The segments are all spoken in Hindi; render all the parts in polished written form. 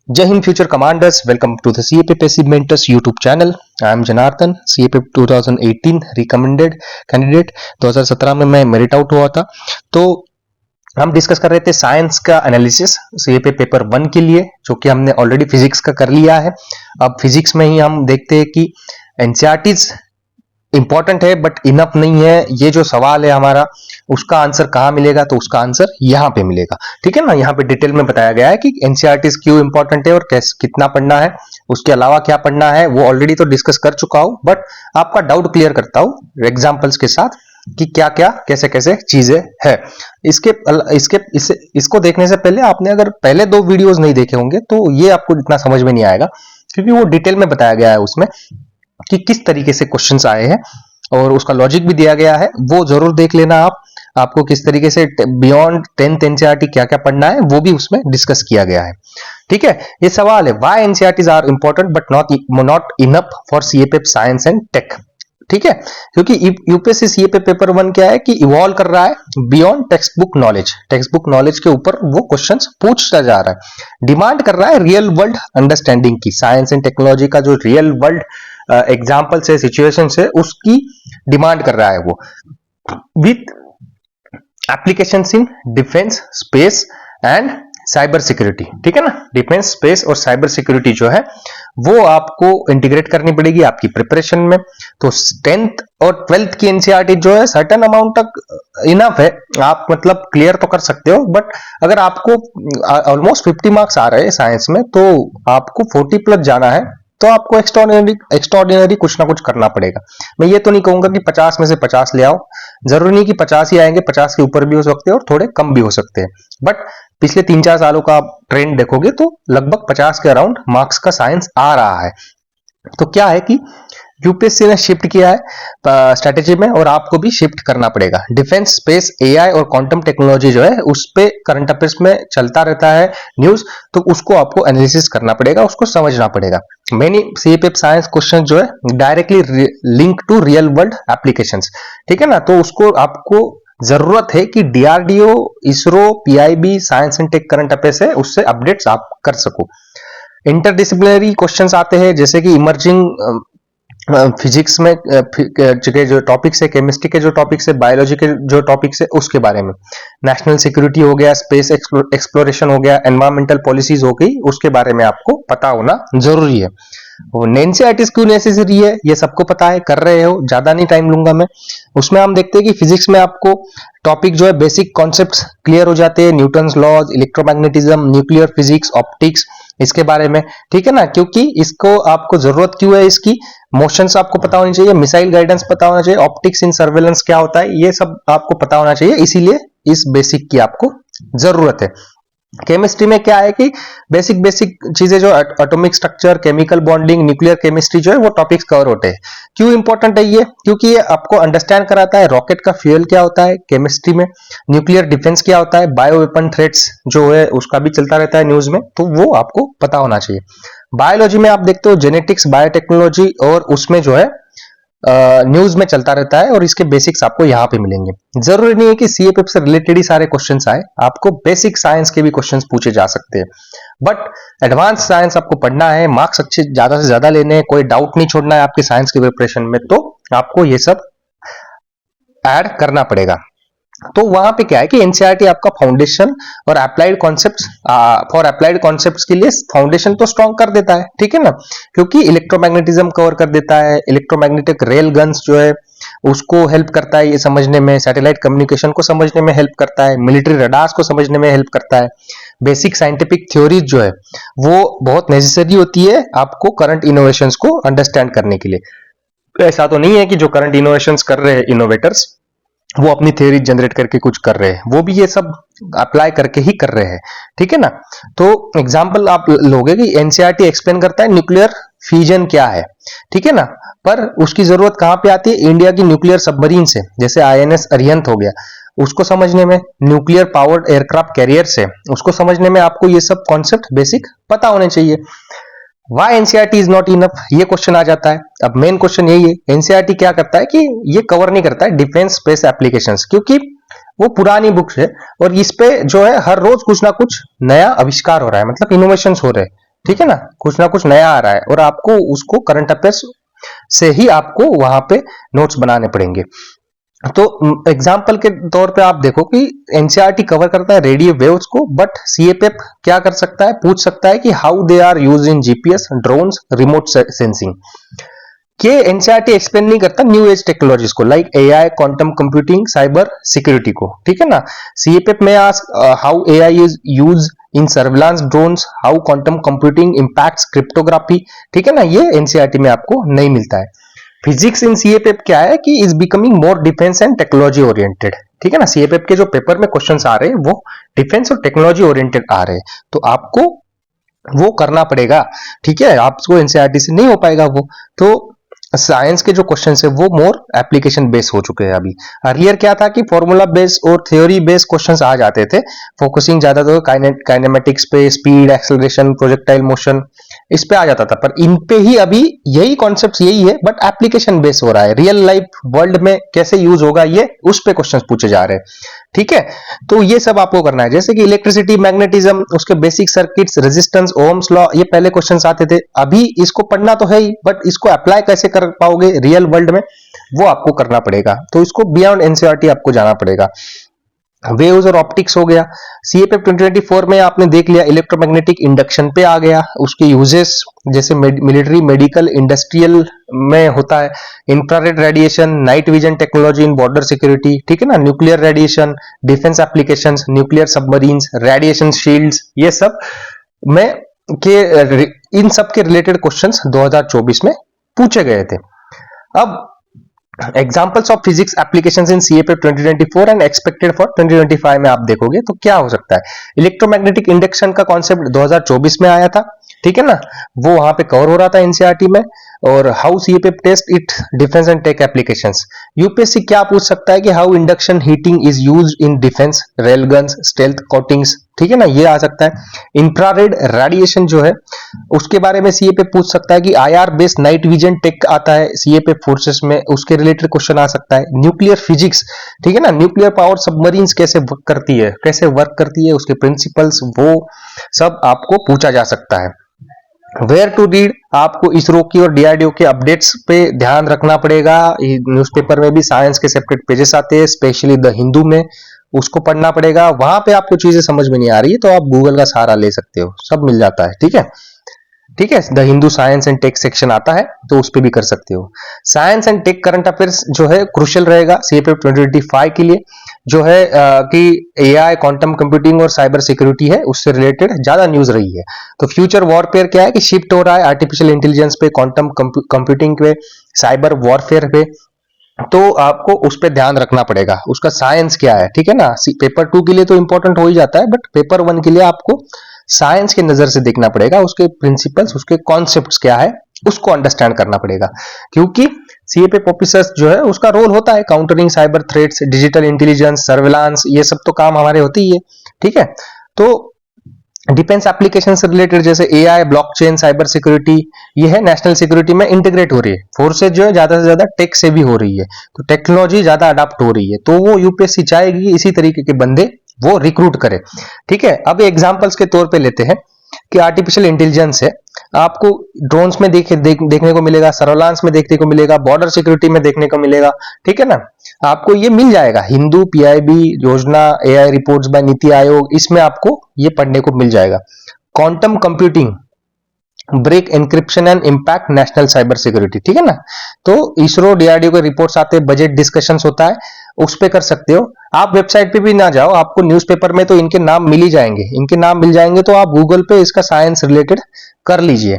Jai Hind Future Commanders, welcome to the CAP Passive Mentors YouTube channel. I am Janardhan, CAP 2018 recommended candidate. 2017 में मैं मेरिट आउट हुआ था। तो हम डिस्कस कर रहे थे साइंस का एनालिसिस CAP पेपर 1 के लिए, जो कि हमने ऑलरेडी फिजिक्स का कर लिया है। अब फिजिक्स में ही हम देखते हैं कि एनसीईआरटीज इंपॉर्टेंट है बट इनफ नहीं है। ये जो सवाल है हमारा, उसका आंसर कहाँ मिलेगा? तो उसका आंसर यहाँ पे मिलेगा, ठीक है ना। यहाँ पे डिटेल में बताया गया है कि एनसीईआरटीज क्यों इंपॉर्टेंट है और कैसे कितना पढ़ना है, उसके अलावा क्या पढ़ना है, वो ऑलरेडी तो डिस्कस कर चुका हूं, बट आपका डाउट क्लियर करता हूं एग्जाम्पल्स के साथ कि क्या क्या कैसे कैसे चीजें है। इसको देखने से पहले आपने अगर पहले 2 वीडियोस नहीं देखे होंगे तो ये आपको इतना समझ में नहीं आएगा, क्योंकि वो डिटेल में बताया गया है उसमें कि किस तरीके से क्वेश्चंस आए हैं और उसका लॉजिक भी दिया गया है। वो जरूर देख लेना आपको किस तरीके से बियॉन्ड 10th एनसीईआरटी क्या क्या पढ़ना है, वो भी उसमें डिस्कस किया गया है, ठीक है। ये सवाल है, why NCERTs are important but not enough for CAPF science and tech, ठीक है। क्योंकि यूपीएससी सीएपी पेपर 1 क्या है कि इवॉल्व कर रहा है beyond text book knowledge. Text book knowledge के ऊपर वो क्वेश्चंस पूछता जा रहा है, डिमांड कर रहा है रियल वर्ल्ड अंडरस्टैंडिंग की। साइंस एंड टेक्नोलॉजी का जो रियल वर्ल्ड एग्जाम्पल से सिचुएशन से उसकी डिमांड कर रहा है वो, with applications in defence, space and cyber security, ठीक है ना। डिफेंस, स्पेस और साइबर सिक्योरिटी जो है वो आपको इंटीग्रेट करनी पड़ेगी आपकी प्रिपरेशन में। तो 10th और 12th की एनसीईआरटी जो है सर्टेन अमाउंट तक इनफ है, आप मतलब क्लियर तो कर सकते हो, बट अगर आपको ऑलमोस्ट 50 मार्क्स आ रहे हैं साइंस में, तो आपको 40 प्लस जाना है, तो आपको एक्स्ट्राऑर्डिनरी कुछ ना कुछ करना पड़ेगा। मैं ये तो नहीं कहूंगा कि 50 में से 50 ले आओ, जरूरी नहीं कि 50 ही आएंगे, 50 के ऊपर भी हो सकते हैं और थोड़े कम भी हो सकते हैं, बट पिछले 3-4 सालों का आप ट्रेंड देखोगे तो लगभग 50 के अराउंड मार्क्स का साइंस आ रहा है। तो क्या है कि यूपीएससी ने शिफ्ट किया है स्ट्रेटेजी में, और आपको भी शिफ्ट करना पड़ेगा। डिफेंस, स्पेस, एआई और क्वांटम टेक्नोलॉजी जो है उस पे करंट अफेयर्स में चलता रहता है न्यूज, तो उसको आपको एनालिसिस करना पड़ेगा, उसको समझना पड़ेगा। मेनी सीएपीएफ साइंस क्वेश्चन जो है directly link to real world applications, ठीक है ना। तो उसको आपको जरूरत है कि DRDO, ISRO, PIB, science and tech current affairs है, उससे अपडेट्स आप कर सको। इंटरडिसिप्लिनरी क्वेश्चंस आते हैं, जैसे कि इमर्जिंग फिजिक्स में के जो टॉपिक्स है, केमिस्ट्री के जो टॉपिक्स है, बायोलॉजी के जो टॉपिक्स है, उसके बारे में। नेशनल सिक्योरिटी हो गया, स्पेस एक्सप्लोरेशन हो गया, एनवायरमेंटल पॉलिसीज हो गई, उसके बारे में आपको पता होना जरूरी है। एनसीईआरटी क्यों नेसेसरी है ये सबको पता है, कर रहे हो, ज्यादा नहीं टाइम लूंगा मैं। उसमें हम देखते हैं कि फिजिक्स में आपको टॉपिक जो है बेसिक कॉन्सेप्ट्स क्लियर हो जाते हैं, Newton's laws, electromagnetism, nuclear physics, optics, इसके बारे में, ठीक है ना। क्योंकि इसको आपको जरूरत क्यों है, इसकी मोशंस आपको पता होनी चाहिए, मिसाइल गाइडेंस पता होना चाहिए, ऑप्टिक्स इन सर्वेलेंस क्या होता है, ये सब आपको पता होना चाहिए, इसीलिए इस बेसिक की आपको जरूरत है। केमिस्ट्री में क्या है कि बेसिक चीजें जो atomic structure, chemical bonding, nuclear chemistry जो है वो टॉपिक्स कवर होते हैं। क्यों इंपॉर्टेंट है ये? क्योंकि ये आपको अंडरस्टैंड कराता है रॉकेट का फ्यूल क्या होता है केमिस्ट्री में, न्यूक्लियर डिफेंस क्या होता है, बायो वेपन थ्रेट्स जो है उसका भी चलता रहता है न्यूज में, तो वो आपको पता होना चाहिए। बायोलॉजी में आप देखते हो जेनेटिक्स, बायोटेक्नोलॉजी, और उसमें जो है न्यूज में चलता रहता है, और इसके बेसिक्स आपको यहाँ पे मिलेंगे। जरूरी नहीं है कि सीएपीएफ से रिलेटेड ही सारे क्वेश्चंस आए, आपको बेसिक साइंस के भी क्वेश्चंस पूछे जा सकते हैं, बट एडवांस साइंस आपको पढ़ना है, मार्क्स अच्छे ज्यादा से ज्यादा लेने हैं, कोई डाउट नहीं छोड़ना है आपके साइंस की प्रिपरेशन में, तो आपको ये सब ऐड करना पड़ेगा। तो वहां पे क्या है कि एनसीईआरटी आपका फाउंडेशन और applied concepts, for applied concepts के लिए फाउंडेशन तो स्ट्रॉन्ग कर देता है, ठीक है ना। क्योंकि इलेक्ट्रोमैग्नेटिज्म कवर कर देता है, इलेक्ट्रोमैग्नेटिक रेल गन्स जो है उसको हेल्प करता है ये समझने में, सैटेलाइट कम्युनिकेशन को समझने में हेल्प करता है, मिलिट्री रडार्स को समझने में हेल्प करता है। बेसिक साइंटिफिक थ्योरीज जो है वो बहुत नेसेसरी होती है आपको करंट इनोवेशंस को अंडरस्टैंड करने के लिए। ऐसा तो नहीं है कि जो करंट इनोवेशंस कर रहे हैं इनोवेटर्स वो अपनी थ्योरी जनरेट करके कुछ कर रहे हैं, वो भी ये सब अप्लाई करके ही कर रहे हैं, ठीक है ना। तो एग्जांपल आप लोगे कि एनसीईआरटी एक्सप्लेन करता है न्यूक्लियर फ्यूजन क्या है, ठीक है ना, पर उसकी जरूरत कहां पे आती है? इंडिया की न्यूक्लियर सबमरीन से, जैसे आईएनएस अरिहंत हो गया, उसको समझने में, न्यूक्लियर पावर्ड एयरक्राफ्ट कैरियर से उसको समझने में आपको ये सब कॉन्सेप्ट बेसिक पता होने चाहिए। Why NCERT is not enough, ये क्वेश्चन आ जाता है। अब मेन क्वेश्चन यही है, एनसीईआरटी क्या करता है कि ये कवर नहीं करता है डिफेंस स्पेस एप्लीकेशंस, क्योंकि वो पुरानी बुक्स है और इस पे जो है हर रोज कुछ ना कुछ नया आविष्कार हो रहा है, मतलब इनोवेशंस हो रहे हैं। ठीक है ना, कुछ ना कुछ नया आ रहा है और आपको उसको करंट अफेयर्स से ही आपको वहां पे नोट्स बनाने पड़ेंगे। तो एग्जाम्पल के तौर पे आप देखो कि एनसीईआरटी कवर करता है रेडियो वेव्स को, बट सीएपीएफ क्या कर सकता है, पूछ सकता है कि how they are use in GPS, drones, remote sensing. के एनसीईआरटी एक्सप्लेन नहीं करता न्यू एज टेक्नोलॉजीज को, like AI, quantum computing, cyber security को। ठीक है ना, सीएपीएफ में ask how AI is use in surveillance drones, how quantum computing impacts cryptography. ठीक है ना, ये एनसीईआरटी में आपको नहीं मिलता है। फिजिक्स इन सीएपीएफ क्या है कि is becoming more defence and technology oriented. ठीक है ना, सीएपीएफ के जो पेपर में क्वेश्चंस आ रहे हैं वो डिफेंस और टेक्नोलॉजी ओरिएंटेड आ रहे हैं, तो आपको वो करना पड़ेगा। ठीक है, आपको एनसीईआरटी से नहीं हो पाएगा वो। तो साइंस के जो क्वेश्चन है वो मोर एप्लीकेशन बेस्ड हो चुके हैं अभी। अर्लियर क्या था कि फॉर्मूला बेस्ड और थ्योरी बेस्ड क्वेश्चंस आ जाते थे, फोकसिंग ज्यादा तो काइनेमेटिक्स पे, स्पीड, एक्सेलरेशन, प्रोजेक्टाइल मोशन, इस पे आ जाता था। पर इन पे ही अभी यही कॉन्सेप्ट यही है, बट एप्लीकेशन बेस्ड हो रहा है। रियल लाइफ वर्ल्ड में कैसे यूज होगा ये, उस पे क्वेश्चंस पूछे जा रहे हैं। ठीक है, तो ये सब आपको करना है, जैसे कि इलेक्ट्रिसिटी, मैग्नेटिज्म, उसके basic circuits, resistance, Ohm's law, ये पहले क्वेश्चंस आते थे। अभी इसको पढ़ना तो है ही, बट इसको अप्लाई कैसे कर पाओगे रियल वर्ल्ड में, वो आपको करना पड़ेगा। तो इसको बियॉन्ड एनसीईआरटी आपको जाना पड़ेगा। वेव्स और ऑप्टिक्स हो गया। सीएपीएफ 2024 में आपने देख लिया, इलेक्ट्रोमैग्नेटिक इंडक्शन पे आ गया, उसके यूजेस जैसे मिलिट्री, मेडिकल, इंडस्ट्रियल में होता है। Infrared radiation, night vision technology in border security. ठीक है ना, nuclear radiation, defence applications, nuclear submarines, radiation shields, ये सब में के इन सब के रिलेटेड क्वेश्चंस 2024 में पूछे गए थे। अब examples of physics applications in CAPF 2024 and expected for 2025 में आप देखोगे तो क्या हो सकता है। इलेक्ट्रोमैग्नेटिक इंडक्शन का कॉन्सेप्ट 2024 में आया था। ठीक है ना, वो वहां पे कवर हो रहा था एनसीईआरटी में। और how CAPF test it defence and tech applications. UPSC क्या पूछ सकता है कि how induction heating is used in defence, rail guns, stealth coatings. ठीक है ना, ये आ सकता है। इंफ्रारेड रेडिएशन जो है उसके बारे में सीएपीएफ पूछ सकता है कि IR based night vision tech आता है सीएपीएफ फोर्सेस में, उसके रिलेटेड क्वेश्चन आ सकता है। न्यूक्लियर फिजिक्स, ठीक है ना, न्यूक्लियर पावर सबमरीन्स कैसे वर्क करती है, उसके प्रिंसिपल्स, वो सब आपको पूछा जा सकता है। वेयर टू रीड, आपको इसरो की और डीआरडीओ के अपडेट्स पे ध्यान रखना पड़ेगा। न्यूज़पेपर में भी साइंस के सेपरेट पेजेस आते हैं, स्पेशली द हिंदू में, उसको पढ़ना पड़ेगा। वहां पे आपको चीजें समझ में नहीं आ रही है तो आप गूगल का सहारा ले सकते हो, सब मिल जाता है। ठीक है, ठीक है, the Hindu science and tech section आता है तो उस पर भी कर सकते हो। Science and tech current affairs जो है क्रुशियल रहेगा सीएपीएफ 2025 के लिए, जो है कि एआई, क्वांटम कंप्यूटिंग और साइबर सिक्योरिटी है, उससे रिलेटेड ज्यादा न्यूज रही है। तो फ्यूचर वॉरफेयर क्या है कि शिफ्ट हो रहा है आर्टिफिशियल इंटेलिजेंस पे, क्वांटम कंप्यूटिंग पे, साइबर वॉरफेयर पे, तो आपको उस पर ध्यान रखना पड़ेगा। उसका साइंस क्या है, ठीक है ना, पेपर 2 के लिए तो इंपॉर्टेंट हो ही जाता है, बट पेपर 1 के लिए आपको साइंस की नजर से देखना पड़ेगा। उसके प्रिंसिपल्स, उसके कॉन्सेप्ट्स क्या है, उसको अंडरस्टैंड करना पड़ेगा। क्योंकि सीएपीएफ ऑफिसर्स जो है उसका रोल होता है countering cyber threats, digital intelligence, surveillance, ये सब तो काम हमारे होते ही है। ठीक है, तो डिफेंस एप्लीकेशन से रिलेटेड जैसे एआई, ब्लॉकचेन, साइबर सिक्योरिटी, ये है नेशनल सिक्योरिटी में इंटीग्रेट हो रही है। फोर्सेज जो है ज्यादा से ज्यादा टेक से भी हो रही है, तो टेक्नोलॉजी ज्यादा अडाप्ट हो रही है, तो वो यूपीएससी चाहेगी इसी तरीके के बंदे वो रिक्रूट करे। ठीक है, अब एग्जांपल्स के तौर पे लेते हैं कि आर्टिफिशियल इंटेलिजेंस है, आपको ड्रोन्स में देखने को मिलेगा, सर्विलांस में देखने को मिलेगा, बॉर्डर सिक्योरिटी में देखने को मिलेगा। ठीक है ना, आपको ये मिल जाएगा, Hindu, PIB Yojana, AI reports by NITI Aayog, इसमें आपको ये पढ़ने को मिल जाएगा। Quantum computing, break encryption and impact national cyber security. ठीक है ना, तो इसरो, डीआरडीओ के रिपोर्ट्स आते हैं, बजट डिस्कशंस होता है, उस पे कर सकते हो। आप वेबसाइट पे भी ना जाओ, आपको न्यूज़पेपर में तो इनके नाम मिल ही जाएंगे, इनके नाम मिल जाएंगे, तो आप गूगल पे इसका साइंस रिलेटेड कर लीजिए।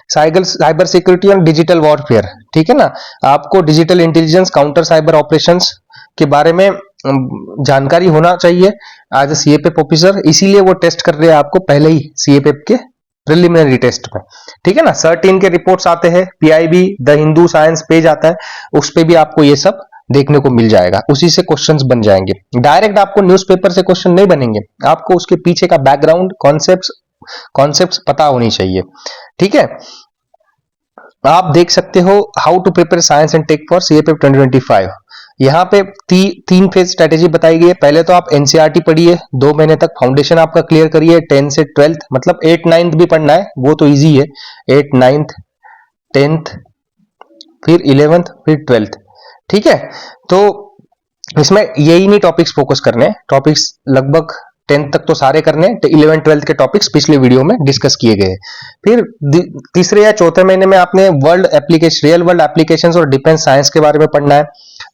साइबर सिक्योरिटी और डिजिटल वॉरफेयर, ठीक है ना, आपको digital intelligence, counter cyber operations के बारे में जानकारी होना चाहिए एज ए सीएपीएफ ऑफिसर, इसीलिए वो टेस्ट कर रहे हैं आपको पहले ही सीएपीएफ के प्रिलिमिनरी टेस्ट में। ठीक है ना, 13 के रिपोर्ट्स आते हैं, PIB, the Hindu science page आता है, उस पे भी आपको ये सब देखने को मिल जाएगा, उसी से क्वेश्चंस बन जाएंगे। डायरेक्ट आपको न्यूज़पेपर से क्वेश्चन नहीं बनेंगे, आपको उसके पीछे का बैकग्राउंड, कॉन्सेप्ट्स पता होनी चाहिए। ठीक है, आप देख सकते हो how to prepare science and tech for CAPF 2025। यहाँ पे तीन फेज स्ट्रेटेजी बताई गई है। पहले तो आप एनसीईआरटी पढ़िए, 2 महीने तक फाउंडेशन आपका क्लियर करिए, 10 से 12th, मतलब 8 9th भी पढ़ना है, वो तो इजी है। 8 9th 10th फिर 11th फिर 12th, ठीक है। तो इसमें यही नहीं टॉपिक्स फोकस करने, टॉपिक्स लगभग 10th तक तो सारे करने, 11 12th के टॉपिक्स पिछले वीडियो में डिस्कस किए गए। फिर तीसरे या चौथे महीने में आपने world application, real world applications और डिफेंस साइंस के बारे में पढ़ना है।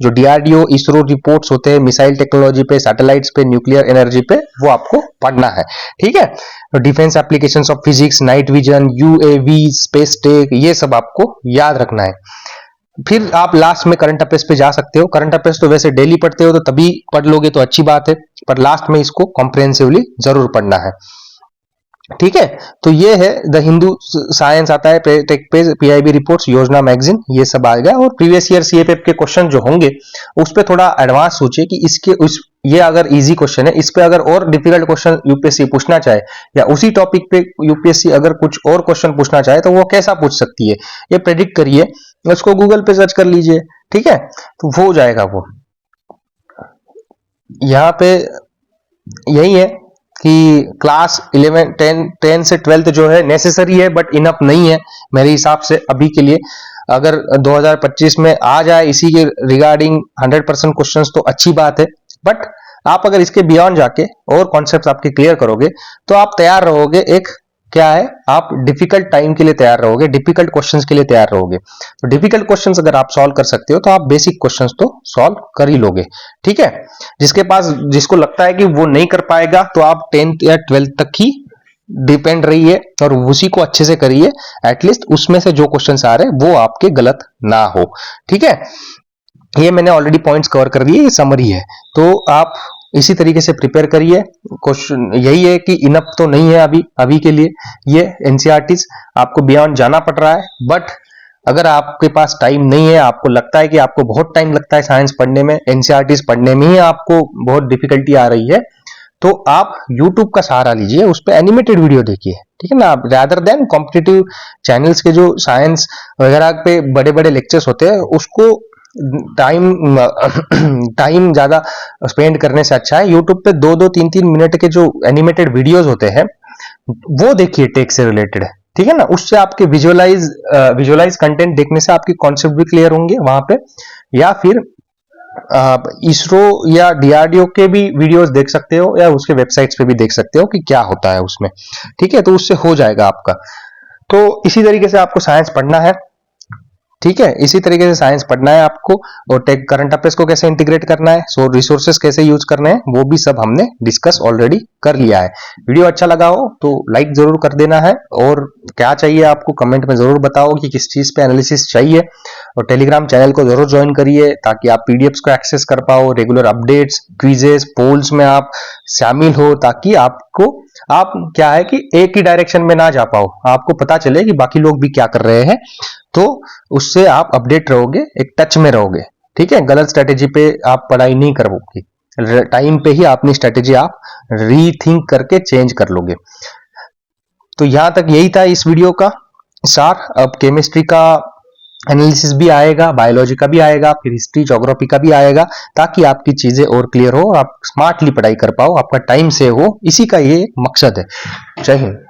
जो डीआरडीओ इसरो रिपोर्ट्स होते हैं मिसाइल टेक्नोलॉजी पे, सैटेलाइट्स पे, न्यूक्लियर एनर्जी पे, वो आपको पढ़ना है, ठीक है। तो defence applications of physics, night vision, UAV, space tech, ये सब आपको याद रखना है। फिर आप लास्ट में करंट अफेयर्स पे जा सकते हो। करंट अफेयर्स तो वैसे डेली पढ़ते हो, तो तभी पढ़ लोगे तो अच्छी बात है, पर लास्ट में इसको कॉम्प्रिहेंसिवली जरूर पढ़ना है, ठीक है। तो ये है द हिंदू साइंस आता है, टेक पेज, पीआईबी रिपोर्ट्स, योजना मैगजीन, ये सब आ गया। और प्रीवियस ईयर सीएपीएफ के क्वेश्चन जो होंगे उस पे थोड़ा एडवांस सोचिए कि इसके उस ये अगर इजी क्वेश्चन है, इस पे अगर और डिफिकल्ट क्वेश्चन यूपीएससी पूछना चाहे, या उसी टॉपिक पे यूपीएससी अगर कुछ और क्वेश्चन पूछना चाहे तो वो कैसा पूछ सकती है, ये प्रेडिक्ट करिए, उसको गूगल पे सर्च कर लीजिए, ठीक है। तो हो जाएगा वो। यहाँ पे यही है कि क्लास 11 10 से 12th जो है नेसेसरी है, बट इनफ नहीं है मेरे हिसाब से अभी के लिए। अगर 2025 में आ जाए इसी के रिगार्डिंग 100% क्वेश्चंस तो अच्छी बात है, बट आप अगर इसके बियॉन्ड जाके और कॉन्सेप्ट्स आपके क्लियर करोगे तो आप तैयार रहोगे, एक क्या है, आप डिफिकल्ट टाइम के लिए तैयार रहोगे, डिफिकल्ट क्वेश्चंस के लिए तैयार रहोगे। तो डिफिकल्ट क्वेश्चंस अगर आप सॉल्व कर सकते हो तो आप बेसिक क्वेश्चंस तो सॉल्व कर ही लोगे, ठीक है। जिसको लगता है कि वो नहीं कर पाएगा तो आप 10th या 12th तक ही डिपेंड रहिए और उसी को अच्छे से करिए, एटलीस्ट उसमें से जो क्वेश्चंस आ रहे हैं वो आपके गलत ना हो, ठीक है। ये मैंने ऑलरेडी पॉइंट्स कवर कर दिए, ये समरी है, तो आप इसी तरीके से प्रिपेयर करिए। क्वेश्चन यही है कि इनफ तो नहीं है अभी के लिए, ये एनसीईआरटीज आपको बियॉन्ड जाना पड़ रहा है, बट अगर आपके पास टाइम नहीं है, आपको लगता है कि आपको बहुत टाइम लगता है साइंस पढ़ने में, एनसीईआरटीज पढ़ने में ही आपको बहुत डिफिकल्टी आ रही है, तो आप YouTube का सहारा लीजिए, उस पर एनिमेटेड वीडियो देखिए, ठीक है ना, रादर देन कॉम्पिटिटिव चैनल्स के जो साइंस वगैरह पे बड़े बड़े लेक्चर्स होते हैं, उसको टाइम ज्यादा स्पेंड करने से अच्छा है YouTube पे 2-2 3-3 मिनट के जो एनिमेटेड वीडियोस होते हैं वो देखिए, टेक से रिलेटेड, ठीक है ना। उससे आपके विजुअलाइज कंटेंट देखने से आपके कॉन्सेप्ट भी क्लियर होंगे वहां पे। या फिर आप इसरो या डीआरडीओ के भी वीडियोस देख सकते हो, या उसके वेबसाइट्स पे भी देख सकते हो कि क्या होता है उसमें, ठीक है। तो उससे हो जाएगा आपका। तो इसी तरीके से आपको साइंस पढ़ना है, ठीक है, इसी तरीके से साइंस पढ़ना है आपको। और टेक करंट अफेयर्स को कैसे इंटीग्रेट करना है, सो रिसोर्सेस कैसे यूज करने हैं, वो भी सब हमने डिस्कस ऑलरेडी कर लिया है। वीडियो अच्छा लगा हो तो लाइक जरूर कर देना है, और क्या चाहिए आपको कमेंट में जरूर बताओ कि किस चीज पे एनालिसिस चाहिए। और टेलीग्राम चैनल को जरूर ज्वाइन करिए ताकि आप पीडीएफ्स को एक्सेस कर पाओ, रेगुलर अपडेट्स, क्विजेस, पोल्स में आप शामिल हो, ताकि आप क्या है कि एक ही डायरेक्शन में ना जा पाओ, आपको पता चले कि बाकी लोग भी क्या कर रहे हैं, तो उससे आप अपडेट रहोगे, एक टच में रहोगे, ठीक है। गलत स्ट्रेटेजी पे आप पढ़ाई नहीं करोगे, टाइम पे ही अपनी स्ट्रेटेजी आप रीथिंक करके चेंज कर लोगे। तो यहां तक यही था इस वीडियो का सार। अब केमिस्ट्री का एनालिसिस भी आएगा, बायोलॉजी का भी आएगा, फिर हिस्ट्री ज्योग्राफी का भी आएगा, ताकि आपकी चीजें और क्लियर हो, आप स्मार्टली पढ़ाई कर पाओ, आपका टाइम सेव हो, इसी का ये मकसद है। जय हिंद।